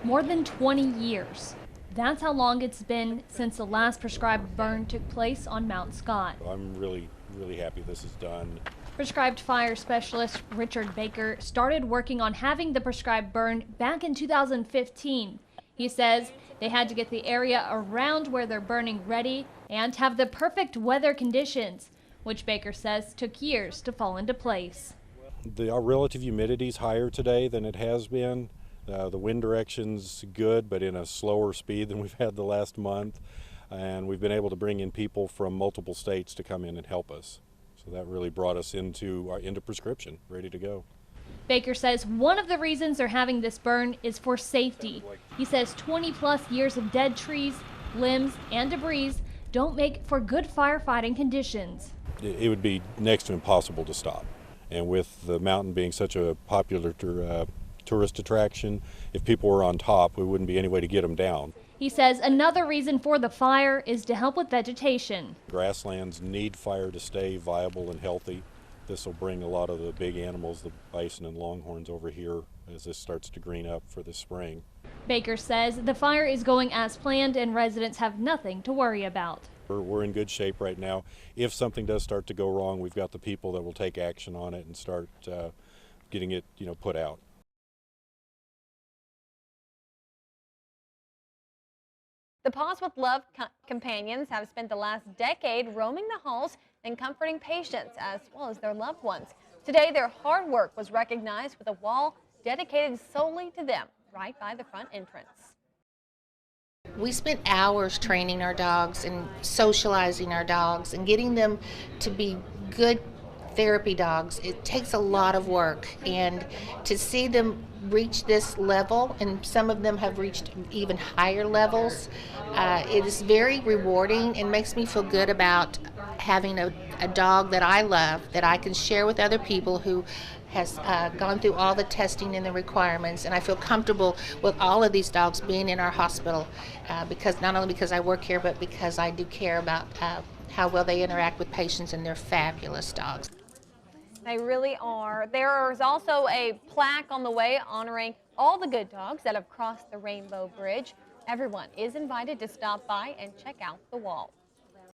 more than 20 years. That's how long it's been since the last prescribed burn took place on Mount Scott. I'm really happy this is done. Prescribed fire specialist Richard Baker started working on having the prescribed burn back in 2015. He says they had to get the area around where they're burning ready and have the perfect weather conditions, which Baker says took years to fall into place. Our relative humidity is higher today than it has been. The wind direction's good, but in a slower speed than we've had the last month. And we've been able to bring in people from multiple states to come in and help us. So that really brought us into prescription, ready to go. Baker says one of the reasons they're having this burn is for safety. He says 20+ years of dead trees, limbs, and debris don't make for good firefighting conditions. It would be next to impossible to stop. And with the mountain being such a popular tourist attraction, if people were on top, we wouldn't be any way to get them down. He says another reason for the fire is to help with vegetation. Grasslands need fire to stay viable and healthy. This will bring a lot of the big animals, the bison and longhorns, over here as this starts to green up for the spring. Baker says the fire is going as planned and residents have nothing to worry about. We're in good shape right now. If something does start to go wrong, we've got the people that will take action on it and start getting it, put out. The Paws with Love companions have spent the last decade roaming the halls and comforting patients as well as their loved ones. Today, their hard work was recognized with a wall dedicated solely to them right by the front entrance. We spent hours training our dogs and socializing our dogs and getting them to be good therapy dogs. It takes a lot of work, and to see them reach this level, and some of them have reached even higher levels, it is very rewarding and makes me feel good about having a dog that I love, that I can share with other people who has gone through all the testing and the requirements, and I feel comfortable with all of these dogs being in our hospital because not only because I work here, but because I do care about how well they interact with patients, and they're fabulous dogs. They really are. There is also a plaque on the way honoring all the good dogs that have crossed the Rainbow Bridge. Everyone is invited to stop by and check out the wall.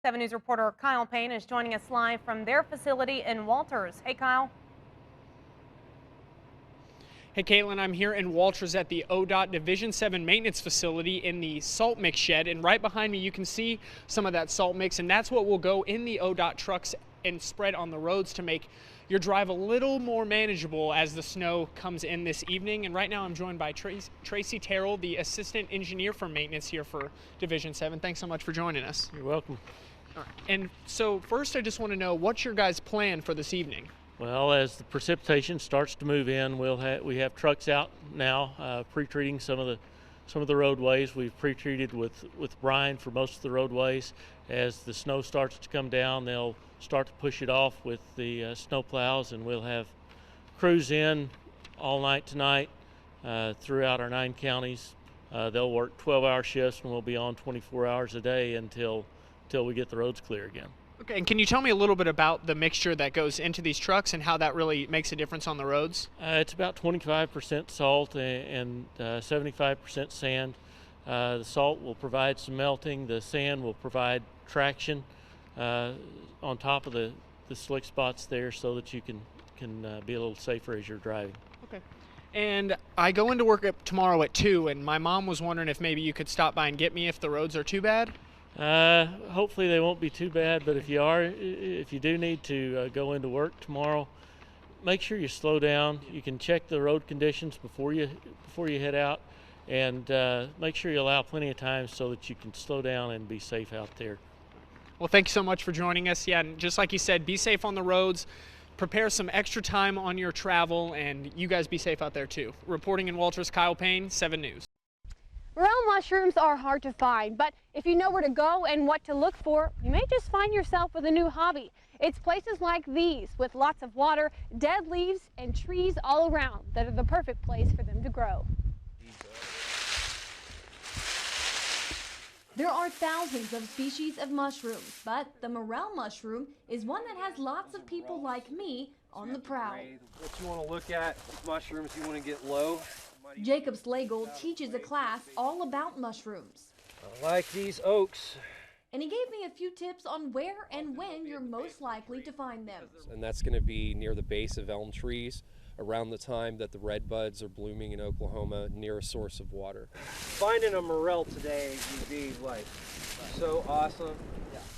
7 News reporter Kyle Payne is joining us live from their facility in Walters. Hey, Kyle. Hey, Caitlin, I'm here in Walters at the ODOT Division 7 maintenance facility in the salt mix shed. And right behind me, you can see some of that salt mix. And that's what will go in the ODOT trucks and spread on the roads to make your drive a little more manageable as the snow comes in this evening. And right now I'm joined by Tracy Terrell, the assistant engineer for maintenance here for Division 7. Thanks so much for joining us. You're welcome. All right. And so first I just want to know, what's your guys' plan for this evening? Well, as the precipitation starts to move in, we have trucks out now pre-treating some of the roadways. We've pre-treated with brine for most of the roadways. As the snow starts to come down, they'll start to push it off with the snow plows, and we'll have crews in all night tonight throughout our 9 counties. They'll work 12-hour shifts, and we'll be on 24 hours a day until we get the roads clear again. Okay, and can you tell me a little bit about the mixture that goes into these trucks and how that really makes a difference on the roads? It's about 25% salt and 75% sand. The salt will provide some melting. The sand will provide traction on top of the slick spots there, so that you can be a little safer as you're driving. Okay. And I go into work tomorrow at 2, and my mom was wondering if maybe you could stop by and get me if the roads are too bad. Hopefully they won't be too bad, but if you do need to go into work tomorrow, make sure you slow down. You can check the road conditions before you head out, and make sure you allow plenty of time so that you can slow down and be safe out there. Well, thank you so much for joining us. Yeah, and just like you said, be safe on the roads, prepare some extra time on your travel, and you guys be safe out there too. Reporting in Walters, Kyle Payne, 7 News. Morel mushrooms are hard to find, but if you know where to go and what to look for, you may just find yourself with a new hobby. It's places like these with lots of water, dead leaves, and trees all around that are the perfect place for them to grow. There are thousands of species of mushrooms, but the Morel mushroom is one that has lots of people like me on the prowl. What you want to look at with mushrooms, you want to get low. Jacob Slagle teaches a class all about mushrooms. I like these oaks. And he gave me a few tips on where and when you're most likely to find them. And that's going to be near the base of elm trees, around the time that the red buds are blooming in Oklahoma, near a source of water. Finding a morel today would be like so awesome.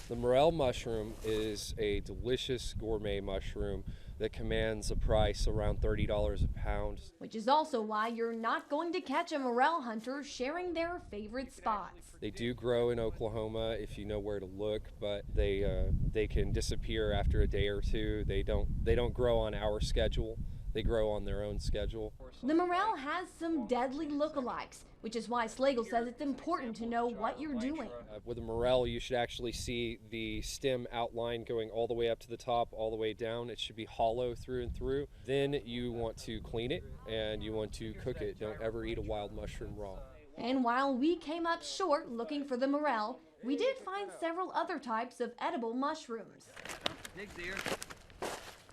The morel mushroom is a delicious gourmet mushroom that commands a price around $30 a pound. Which is also why you're not going to catch a morel hunter sharing their favorite spots. They do grow in Oklahoma if you know where to look, but they can disappear after a day or two. They don't grow on our schedule. They grow on their own schedule. The morel has some deadly lookalikes, which is why Slagle says it's important to know what you're doing. With a morel, you should actually see the stem outline going all the way up to the top, all the way down. It should be hollow through and through. Then you want to clean it and you want to cook it. Don't ever eat a wild mushroom raw. And while we came up short looking for the morel, we did find several other types of edible mushrooms.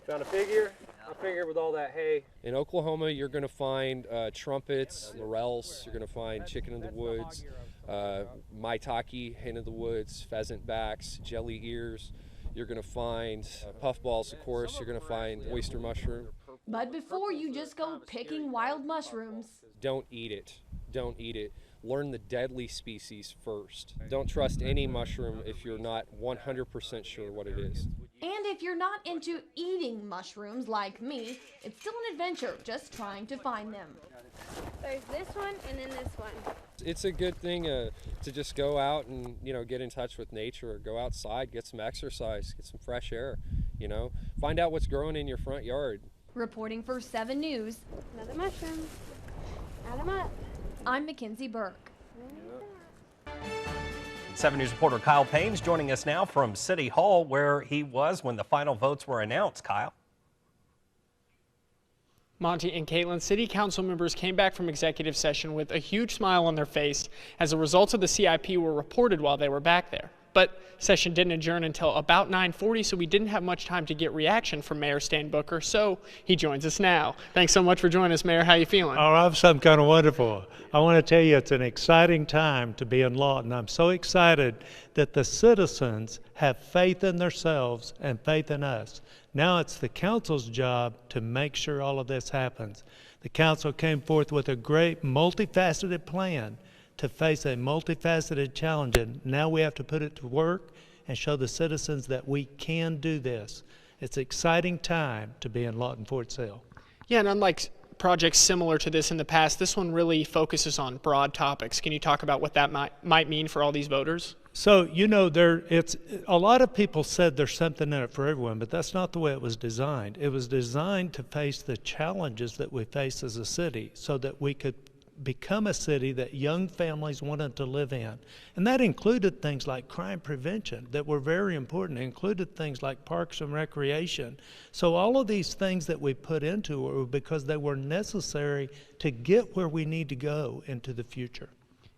Found a figure. A figure with all that hay. In Oklahoma, you're going to find trumpets, morels. You're going to find chicken in the woods, maitake, hen in the woods, pheasant backs, jelly ears. You're going to find puffballs, of course. You're going to find oyster mushroom. But before you just go picking wild mushrooms, don't eat it. Don't eat it. Learn the deadly species first. Don't trust any mushroom if you're not 100% sure what it is. And if you're not into eating mushrooms like me, it's still an adventure just trying to find them. There's this one and then this one. It's a good thing to just go out and, get in touch with nature, or go outside, get some exercise, get some fresh air, find out what's growing in your front yard. Reporting for 7 News, Another mushroom. Add them up. I'm Makenzie Burk. 7 News reporter Kyle Payne is joining us now from City Hall, where he was when the final votes were announced. Kyle. Monty and Caitlin, city council members came back from executive session with a huge smile on their face as the results of the CIP were reported while they were back there. But session didn't adjourn until about 9:40, so we didn't have much time to get reaction from Mayor Stan Booker, so he joins us now. Thanks so much for joining us, Mayor. How you feeling? Oh, I'm some kind of wonderful. I want to tell you it's an exciting time to be in Lawton. I'm so excited that the citizens have faith in themselves and faith in us. Now it's the council's job to make sure all of this happens. The council came forth with a great multifaceted plan to face a multifaceted challenge, and now we have to put it to work and show the citizens that we can do this. It's an exciting time to be in Lawton Fort Sill. Yeah, and unlike projects similar to this in the past, this one really focuses on broad topics. Can you talk about what that might mean for all these voters? So, it's a lot of people said there's something in it for everyone, but that's not the way it was designed. It was designed to face the challenges that we face as a city so that we could become a city that young families wanted to live in. And that included things like crime prevention that were very important. It included things like parks and recreation. So all of these things that we put into it were because they were necessary to get where we need to go into the future.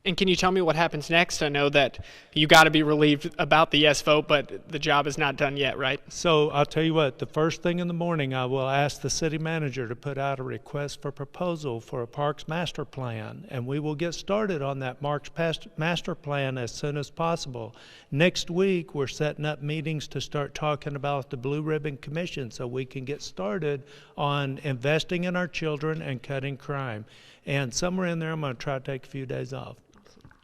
And can you tell me what happens next? I know that you got to be relieved about the yes vote, but the job is not done yet, right? So I'll tell you what, the first thing in the morning, I will ask the city manager to put out a request for proposal for a parks master plan, and we will get started on that parks master plan as soon as possible. Next week, we're setting up meetings to start talking about the Blue Ribbon Commission so we can get started on investing in our children and cutting crime. And somewhere in there, I'm going to try to take a few days off.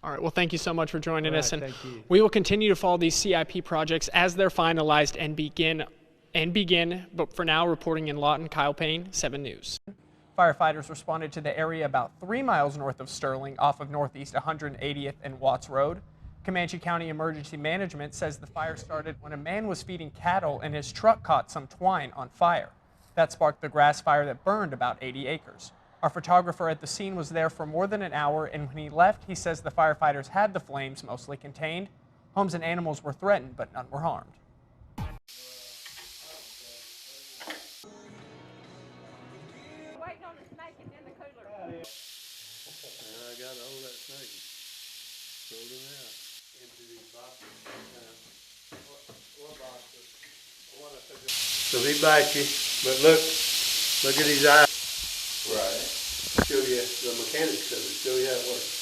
All right, well, thank you so much for joining us, and thank you. We will continue to follow these CIP projects as they're finalized and begin. But for now, reporting in Lawton, Kyle Payne, 7 News. Firefighters responded to the area about 3 miles north of Sterling off of Northeast 180th and Watts Road. Comanche County Emergency Management says the fire started when a man was feeding cattle and his truck caught some twine on fire. That sparked the grass fire that burned about 80 acres. Our photographer at the scene was there for more than an hour, and when he left, he says the firefighters had the flames mostly contained. Homes and animals were threatened, but none were harmed. Waiting on the snake in the cooler. I got to hold that snake. Throw them out. Into these boxes. What boxes? So he bites you, but look at his eyes. Right. Show you. the mechanics of it, show you how it works.